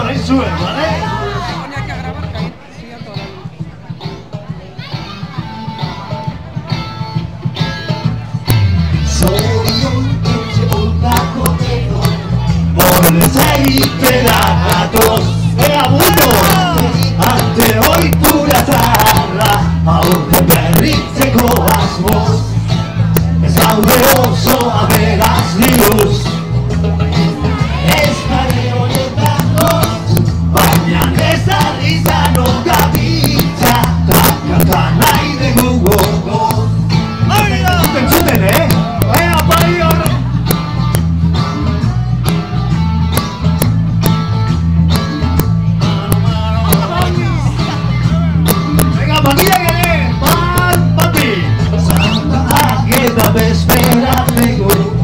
Orain zuen, bale? Egitera gatoz, ea buto! Ante ohitura zarra, aurten berritzeko asmoz. Ez gaude oso aberaz diruz, ez gare honetako, baina ez izan okabitza, takaka nahi dugu gogo. Entzuten, ea bai hor! Eta bezperatzeko